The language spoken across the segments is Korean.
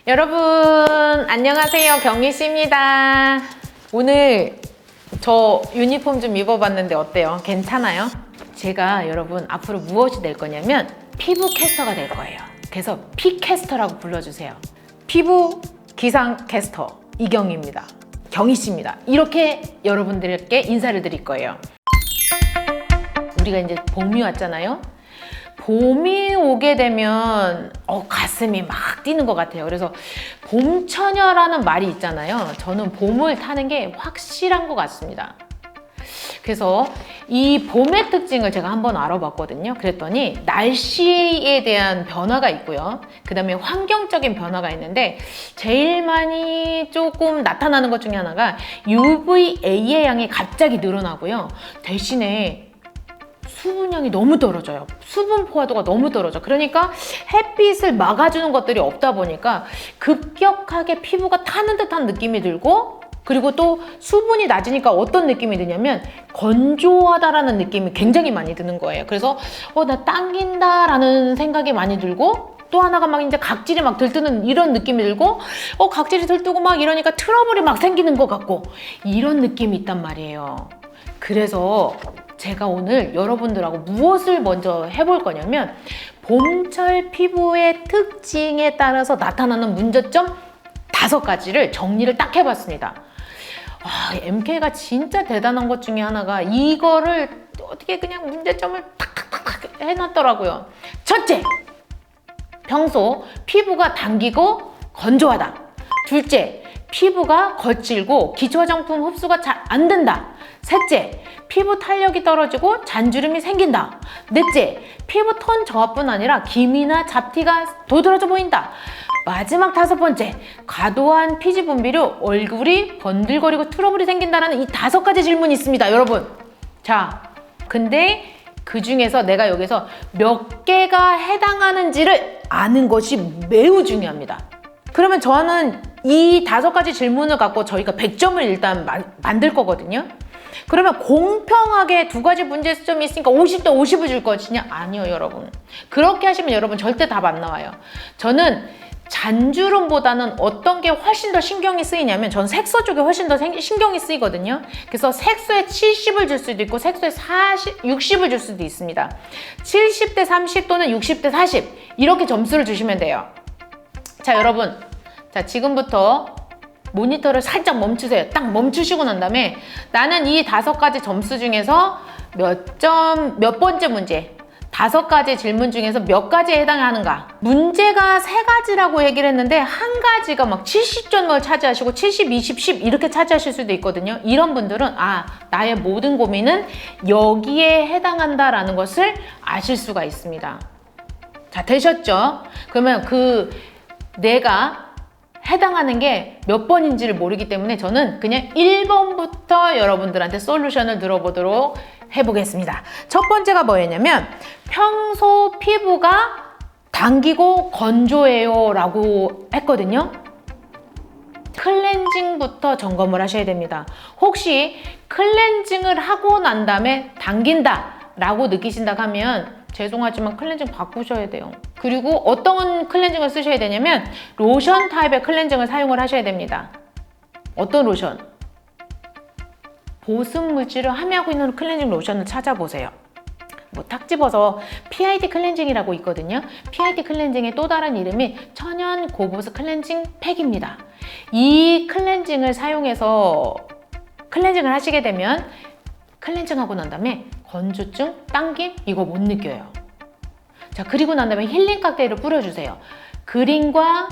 여러분 안녕하세요, 경희씨입니다. 오늘 저 유니폼 좀 입어봤는데 어때요? 괜찮아요? 제가 여러분 앞으로 무엇이 될 거냐면 피부 캐스터가 될 거예요. 그래서 피캐스터라고 불러주세요. 피부 기상 캐스터 이경희입니다. 경희씨입니다. 이렇게 여러분들께 인사를 드릴 거예요. 우리가 이제 봄이 왔잖아요. 봄이 오게 되면 가슴이 막 뛰는 것 같아요. 그래서 봄처녀라는 말이 있잖아요. 저는 봄을 타는 게 확실한 것 같습니다. 그래서 이 봄의 특징을 제가 한번 알아봤거든요. 그랬더니 날씨에 대한 변화가 있고요. 그 다음에 환경적인 변화가 있는데 제일 많이 조금 나타나는 것 중에 하나가 UVA의 양이 갑자기 늘어나고요. 대신에 수분량이 너무 떨어져요. 수분 포화도가 너무 떨어져. 그러니까 햇빛을 막아주는 것들이 없다 보니까 급격하게 피부가 타는 듯한 느낌이 들고, 그리고 또 수분이 낮으니까 어떤 느낌이 드냐면 건조하다라는 느낌이 굉장히 많이 드는 거예요. 그래서 나 당긴다라는 생각이 많이 들고, 또 하나가 막 이제 각질이 막 들뜨는 이런 느낌이 들고, 각질이 들뜨고 막 이러니까 트러블이 막 생기는 것 같고, 이런 느낌이 있단 말이에요. 그래서 제가 오늘 여러분들하고 무엇을 먼저 해볼 거냐면 봄철 피부의 특징에 따라서 나타나는 문제점 5가지를 정리를 딱 해봤습니다. MK가 진짜 대단한 것 중에 하나가 이거를 어떻게 그냥 문제점을 탁탁탁 해놨더라고요. 첫째, 평소 피부가 당기고 건조하다. 둘째, 피부가 거칠고 기초 화장품 흡수가 잘 안 된다. 셋째, 피부 탄력이 떨어지고 잔주름이 생긴다. 넷째, 피부 톤 저하뿐 아니라 기미나 잡티가 도드라져 보인다. 마지막 5번째, 과도한 피지 분비로 얼굴이 번들거리고 트러블이 생긴다는 이 5가지 질문이 있습니다, 여러분. 자, 근데 그 중에서 내가 여기서 몇 개가 해당하는지를 아는 것이 매우 중요합니다. 그러면 저는 이 5가지 질문을 갖고 저희가 100점을 일단 만들 거거든요. 그러면 공평하게 2가지 문제점이 있으니까 50대 50을 줄 것이냐? 아니요, 여러분. 그렇게 하시면 여러분 절대 답 안 나와요. 저는 잔주름보다는 어떤 게 훨씬 더 신경이 쓰이냐면, 전 색소 쪽에 훨씬 더 신경이 쓰이거든요. 그래서 색소에 70을 줄 수도 있고 색소에 60을 줄 수도 있습니다. 70대 30 또는 60대 40 이렇게 점수를 주시면 돼요. 자, 여러분, 자, 지금부터 모니터를 살짝 멈추세요. 딱 멈추시고 난 다음에 나는 이 5가지 점수 중에서 몇 번째 문제, 5가지 질문 중에서 몇 가지에 해당하는가. 문제가 3가지라고 얘기를 했는데 한 가지가 막 70점을 차지하시고 70, 20, 10 이렇게 차지하실 수도 있거든요. 이런 분들은 나의 모든 고민은 여기에 해당한다라는 것을 아실 수가 있습니다. 자, 되셨죠? 그러면 내가 해당하는 게 몇 번인지를 모르기 때문에 저는 그냥 1번부터 여러분들한테 솔루션을 들어보도록 해보겠습니다. 첫 번째가 뭐였냐면 평소 피부가 당기고 건조해요 라고 했거든요. 클렌징부터 점검을 하셔야 됩니다. 혹시 클렌징을 하고 난 다음에 당긴다 라고 느끼신다고 하면 죄송하지만 클렌징 바꾸셔야 돼요. 그리고 어떤 클렌징을 쓰셔야 되냐면 로션 타입의 클렌징을 사용을 하셔야 됩니다. 어떤 로션? 보습 물질을 함유하고 있는 클렌징 로션을 찾아보세요. 탁 집어서 PID 클렌징이라고 있거든요. PID 클렌징의 또 다른 이름이 천연 고보습 클렌징 팩입니다. 이 클렌징을 사용해서 클렌징을 하시게 되면 클렌징하고 난 다음에 건조증, 당김 이거 못 느껴요. 자, 그리고 난 다음에 힐링 칵테일을 뿌려주세요. 그린과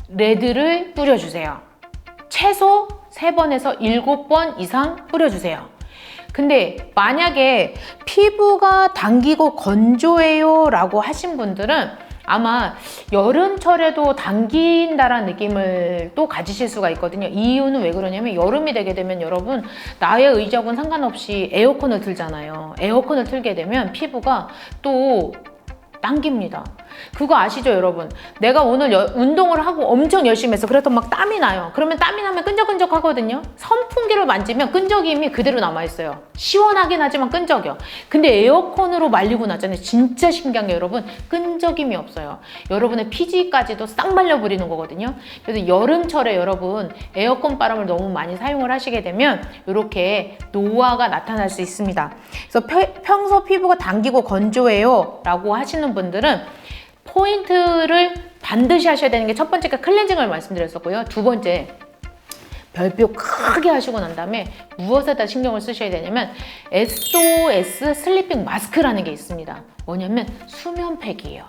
레드를 뿌려주세요. 최소 3번에서 7번 이상 뿌려주세요. 근데 만약에 피부가 당기고 건조해요 라고 하신 분들은 아마 여름철에도 당긴다라는 느낌을 또 가지실 수가 있거든요. 이 이유는 왜 그러냐면 여름이 되게 되면 여러분 나의 의지하고는 상관없이 에어컨을 틀잖아요. 에어컨을 틀게 되면 피부가 또 당깁니다. 그거 아시죠, 여러분? 내가 오늘 운동을 하고 엄청 열심히 했어. 그래도 막 땀이 나요. 그러면 땀이 나면 끈적끈적 하거든요. 선풍기를 만지면 끈적임이 그대로 남아있어요. 시원하긴 하지만 끈적여. 근데 에어컨으로 말리고 나잖아요. 진짜 신기한 게 여러분, 끈적임이 없어요. 여러분의 피지까지도 싹 말려버리는 거거든요. 그래서 여름철에 여러분 에어컨 바람을 너무 많이 사용을 하시게 되면 이렇게 노화가 나타날 수 있습니다. 그래서 평소 피부가 당기고 건조해요 라고 하시는 분들은 포인트를 반드시 하셔야 되는 게 첫 번째가 클렌징을 말씀드렸었고요. 두 번째, 별표 크게 하시고 난 다음에 무엇에다 신경을 쓰셔야 되냐면 SOS 슬리핑 마스크라는 게 있습니다. 뭐냐면 수면팩이에요.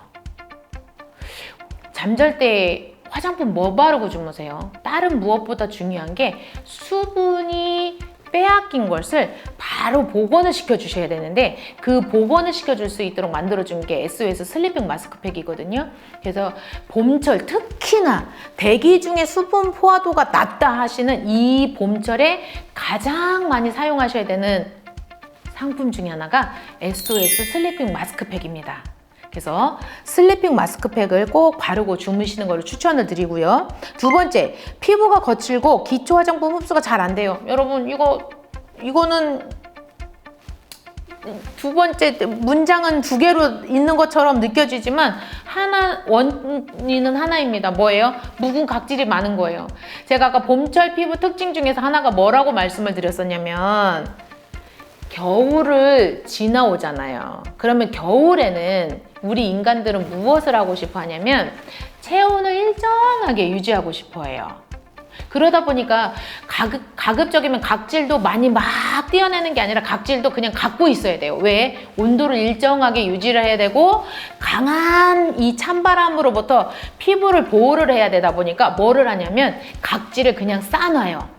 잠잘 때 화장품 뭐 바르고 주무세요? 다른 무엇보다 중요한 게 수분이 빼앗긴 것을 바로 복원을 시켜주셔야 되는데 그 복원을 시켜줄 수 있도록 만들어준 게 SOS 슬리핑 마스크팩이거든요. 그래서 봄철 특히나 대기 중에 수분 포화도가 낮다 하시는 이 봄철에 가장 많이 사용하셔야 되는 상품 중에 하나가 SOS 슬리핑 마스크팩입니다. 그래서 슬리핑 마스크팩을 꼭 바르고 주무시는 것을 추천을 드리고요. 두 번째, 피부가 거칠고 기초 화장품 흡수가 잘 안 돼요. 여러분 이거는 두 번째 문장은 두 개로 있는 것처럼 느껴지지만 원인은 하나입니다. 뭐예요? 묵은 각질이 많은 거예요. 제가 아까 봄철 피부 특징 중에서 하나가 뭐라고 말씀을 드렸었냐면 겨울을 지나오잖아요. 그러면 겨울에는 우리 인간들은 무엇을 하고 싶어 하냐면 체온을 일정하게 유지하고 싶어 해요. 그러다 보니까 가급적이면 각질도 많이 막 떼어내는 게 아니라 각질도 그냥 갖고 있어야 돼요. 왜? 온도를 일정하게 유지를 해야 되고 강한 이 찬바람으로부터 피부를 보호를 해야 되다 보니까 뭐를 하냐면 각질을 그냥 쌓아놔요.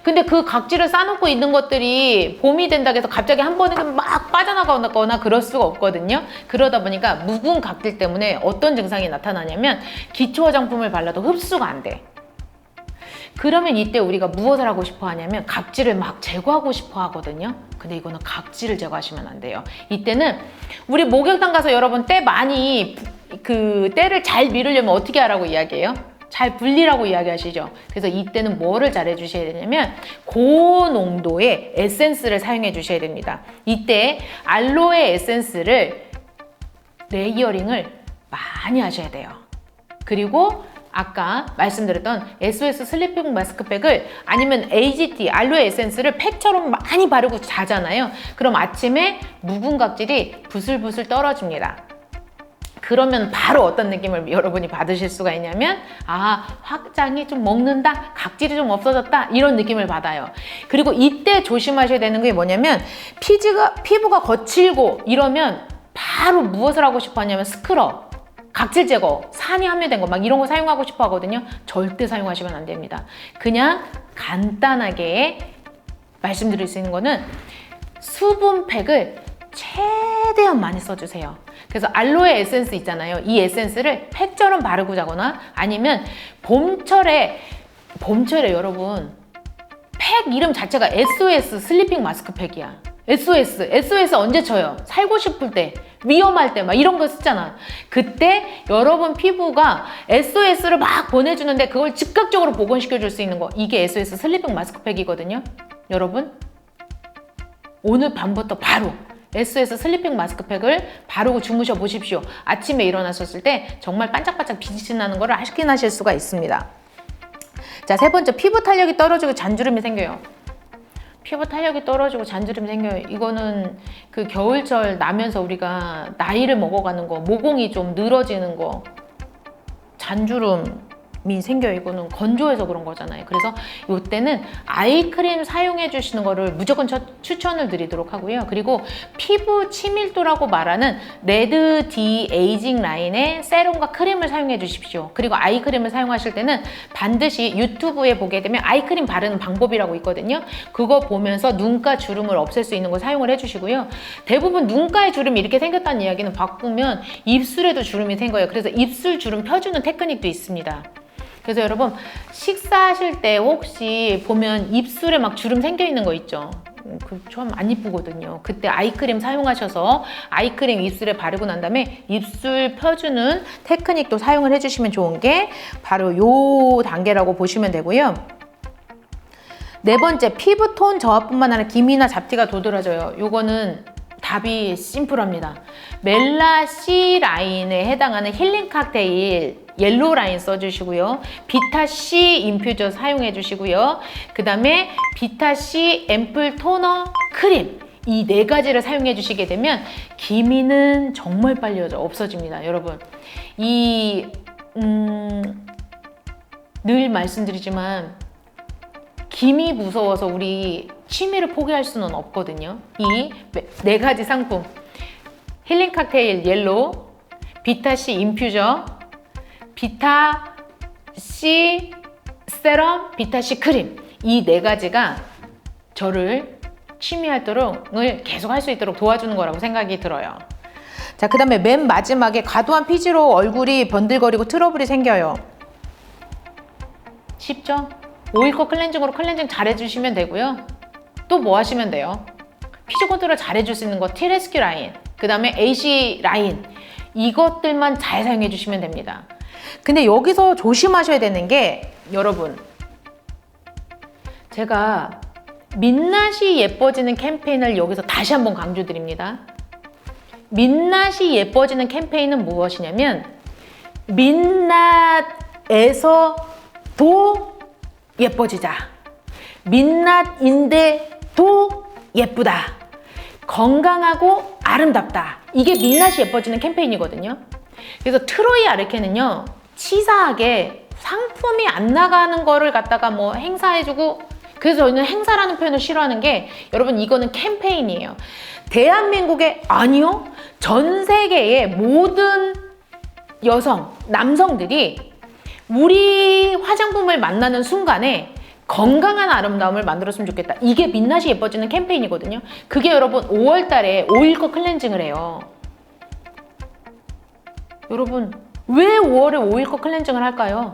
근데 그 각질을 쌓아놓고 있는 것들이 봄이 된다고 해서 갑자기 한 번에 막 빠져나가거나 그럴 수가 없거든요. 그러다 보니까 묵은 각질 때문에 어떤 증상이 나타나냐면 기초 화장품을 발라도 흡수가 안 돼. 그러면 이때 우리가 무엇을 하고 싶어 하냐면 각질을 막 제거하고 싶어 하거든요. 근데 이거는 각질을 제거하시면 안 돼요. 이때는 우리 목욕탕 가서 여러분 때 많이 때를 잘 밀으려면 어떻게 하라고 이야기해요? 잘 분리라고 이야기하시죠. 그래서 이때는 뭐를 잘 해주셔야 되냐면 고농도의 에센스를 사용해 주셔야 됩니다. 이때 알로에 에센스를 레이어링을 많이 하셔야 돼요. 그리고 아까 말씀드렸던 SOS 슬리핑 마스크팩을 아니면 AGT 알로에 에센스를 팩처럼 많이 바르고 자잖아요. 그럼 아침에 묵은 각질이 부슬부슬 떨어집니다. 그러면 바로 어떤 느낌을 여러분이 받으실 수가 있냐면 화장이 좀 먹는다, 각질이 좀 없어졌다 이런 느낌을 받아요. 그리고 이때 조심하셔야 되는 게 뭐냐면 피부가 거칠고 이러면 바로 무엇을 하고 싶어 하냐면 스크럽, 각질 제거, 산이 함유된 거 막 이런 거 사용하고 싶어 하거든요. 절대 사용하시면 안 됩니다. 그냥 간단하게 말씀드릴 수 있는 거는 수분팩을 최대한 많이 써주세요. 그래서 알로에 에센스 있잖아요. 이 에센스를 팩처럼 바르고 자거나 아니면 봄철에 여러분 팩 이름 자체가 SOS 슬리핑 마스크팩이야. SOS 언제 쳐요? 살고 싶을 때, 위험할 때 막 이런 거 쓰잖아. 그때 여러분 피부가 SOS를 막 보내주는데 그걸 즉각적으로 복원시켜 줄 수 있는 거, 이게 SOS 슬리핑 마스크팩이거든요. 여러분 오늘 밤부터 바로 SOS 슬리핑 마스크팩을 바르고 주무셔 보십시오. 아침에 일어나셨을 때 정말 반짝반짝 빛이 나는 걸 확인하실 수가 있습니다. 자, 세 번째, 피부 탄력이 떨어지고 잔주름이 생겨요. 피부 탄력이 떨어지고 잔주름이 생겨요. 이거는 그 겨울철 나면서 우리가 나이를 먹어가는 거, 모공이 좀 늘어지는 거, 잔주름이 생겨요. 이거는 건조해서 그런 거잖아요. 그래서 이때는 아이크림 사용해 주시는 거를 무조건 추천을 드리도록 하고요. 그리고 피부 치밀도라고 말하는 레드 디 에이징 라인의 세럼과 크림을 사용해 주십시오. 그리고 아이크림을 사용하실 때는 반드시 유튜브에 보게 되면 아이크림 바르는 방법이라고 있거든요. 그거 보면서 눈가 주름을 없앨 수 있는 거 사용을 해주시고요. 대부분 눈가에 주름이 이렇게 생겼다는 이야기는 바꾸면 입술에도 주름이 생겨요. 그래서 입술 주름 펴주는 테크닉도 있습니다. 그래서 여러분 식사하실 때 혹시 보면 입술에 막 주름 생겨 있는 거 있죠? 좀 안 이쁘거든요. 그때 아이크림 사용하셔서 아이크림 입술에 바르고 난 다음에 입술 펴주는 테크닉도 사용을 해주시면 좋은 게 바로 요 단계라고 보시면 되고요. 네 번째, 피부톤 저하뿐만 아니라 기미나 잡티가 도드라져요. 요거는 답이 심플합니다. 멜라 C 라인에 해당하는 힐링 칵테일 옐로우 라인 써주시고요. 비타 C 인퓨저 사용해 주시고요. 그 다음에 비타 C 앰플 토너 크림, 이 네 가지를 사용해 주시게 되면 기미는 정말 빨리 없어집니다. 여러분, 늘 말씀드리지만 기미 무서워서 우리 취미를 포기할 수는 없거든요. 이 네 가지 상품, 힐링 칵테일 옐로우, 비타 C 인퓨저, 비타 C 세럼, 비타 C 크림, 이 네 가지가 저를 취미 활동을 계속 할 수 있도록 도와주는 거라고 생각이 들어요. 자, 그 다음에 맨 마지막에 과도한 피지로 얼굴이 번들거리고 트러블이 생겨요. 쉽죠? 오일컷 클렌징으로 클렌징 잘 해주시면 되고요. 또 뭐 하시면 돼요? 피지 컨트롤 잘 해줄 수 있는 거 T-레스큐 라인, 그 다음에 AC 라인, 이것들만 잘 사용해 주시면 됩니다. 근데 여기서 조심하셔야 되는 게, 여러분, 제가 민낯이 예뻐지는 캠페인을 여기서 다시 한번 강조드립니다. 민낯이 예뻐지는 캠페인은 무엇이냐면 민낯에서 도 예뻐지자, 민낯인데 도 예쁘다, 건강하고 아름답다, 이게 민낯이 예뻐지는 캠페인이거든요. 그래서 트로이 아르케는요, 치사하게 상품이 안 나가는 거를 갖다가 뭐 행사해주고, 그래서 저희는 행사라는 표현을 싫어하는 게, 여러분, 이거는 캠페인이에요. 대한민국의, 아니요, 전 세계의 모든 여성, 남성들이 우리 화장품을 만나는 순간에 건강한 아름다움을 만들었으면 좋겠다. 이게 민낯이 예뻐지는 캠페인이거든요. 그게 여러분 5월 달에 오일컷 클렌징을 해요. 여러분, 왜 5월에 오일컷 클렌징을 할까요?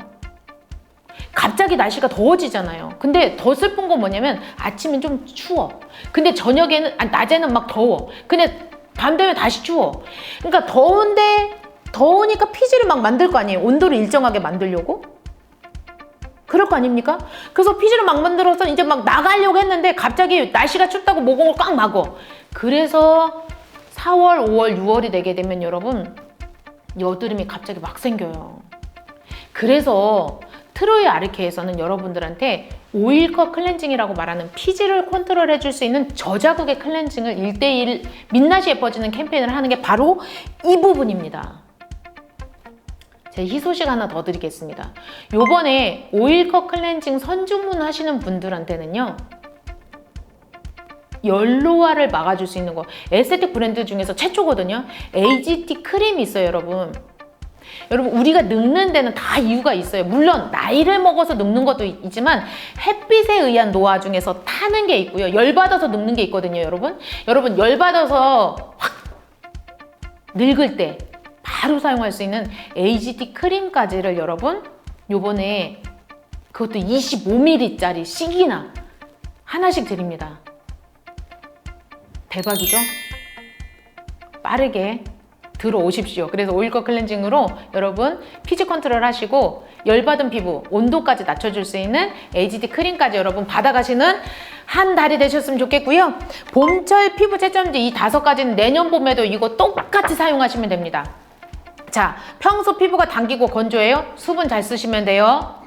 갑자기 날씨가 더워지잖아요. 근데 더 슬픈 건 뭐냐면 아침엔 좀 추워. 근데 저녁에는, 낮에는 막 더워. 근데 밤 되면 다시 추워. 그러니까 더우니까 피지를 막 만들 거 아니에요. 온도를 일정하게 만들려고. 그럴 거 아닙니까? 그래서 피지를 막 만들어서 이제 막 나가려고 했는데 갑자기 날씨가 춥다고 모공을 꽉 막어. 그래서 4월, 5월, 6월이 되게 되면 여러분, 여드름이 갑자기 막 생겨요. 그래서 트로이 아르케에서는 여러분들한테 오일컷 클렌징이라고 말하는 피지를 컨트롤 해줄 수 있는 저자극의 클렌징을 1:1 민낯이 예뻐지는 캠페인을 하는 게 바로 이 부분입니다. 제가 희소식 하나 더 드리겠습니다. 요번에 오일컷 클렌징 선주문 하시는 분들한테는요, 연로화를 막아줄 수 있는 거, 에스테틱 브랜드 중에서 최초거든요. AGT 크림이 있어요, 여러분. 여러분, 우리가 늙는 데는 다 이유가 있어요. 물론 나이를 먹어서 늙는 것도 있지만 햇빛에 의한 노화 중에서 타는 게 있고요, 열받아서 늙는 게 있거든요. 여러분, 열받아서 확 늙을 때 바로 사용할 수 있는 AGT 크림까지를 여러분, 요번에 그것도 25ml짜리 씩이나 하나씩 드립니다. 대박이죠? 빠르게 들어오십시오. 그래서 오일컷 클렌징으로 여러분 피지 컨트롤 하시고 열받은 피부 온도까지 낮춰줄 수 있는 AGT 크림까지 여러분 받아가시는 한 달이 되셨으면 좋겠고요. 봄철 피부 채점제 이 5가지는 내년 봄에도 이거 똑같이 사용하시면 됩니다. 자, 평소 피부가 당기고 건조해요? 수분 잘 쓰시면 돼요.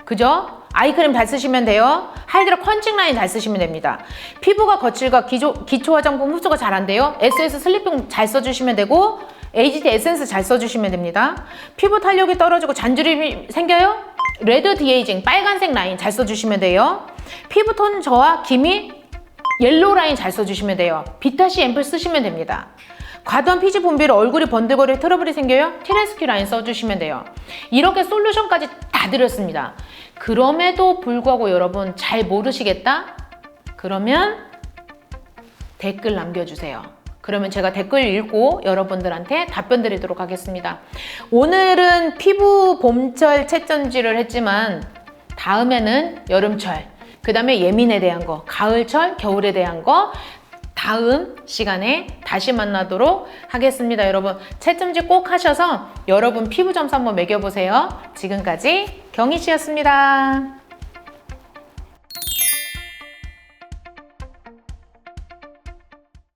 그죠? 아이크림 잘 쓰시면 돼요. 하이드라 펀칭 라인 잘 쓰시면 됩니다. 피부가 거칠과 기초 화장품 흡수가 잘 안 돼요. SS 슬리핑 잘 써주시면 되고, AGT 에센스 잘 써주시면 됩니다. 피부 탄력이 떨어지고 잔주름이 생겨요? 레드 디에이징 빨간색 라인 잘 써주시면 돼요. 피부톤 저하 기미 옐로우 라인 잘 써주시면 돼요. 비타C 앰플 쓰시면 됩니다. 과도한 피지 분비로 얼굴이 번들거리고 트러블이 생겨요? T-레스큐 라인 써주시면 돼요. 이렇게 솔루션까지 다 드렸습니다. 그럼에도 불구하고 여러분 잘 모르시겠다? 그러면 댓글 남겨주세요. 그러면 제가 댓글 읽고 여러분들한테 답변 드리도록 하겠습니다. 오늘은 피부 봄철 채점지를 했지만 다음에는 여름철, 그 다음에 예민에 대한 거, 가을철, 겨울에 대한 거 다음 시간에 다시 만나도록 하겠습니다. 여러분 채점지 꼭 하셔서 여러분 피부 점수 한번 매겨보세요. 지금까지 경희 씨였습니다.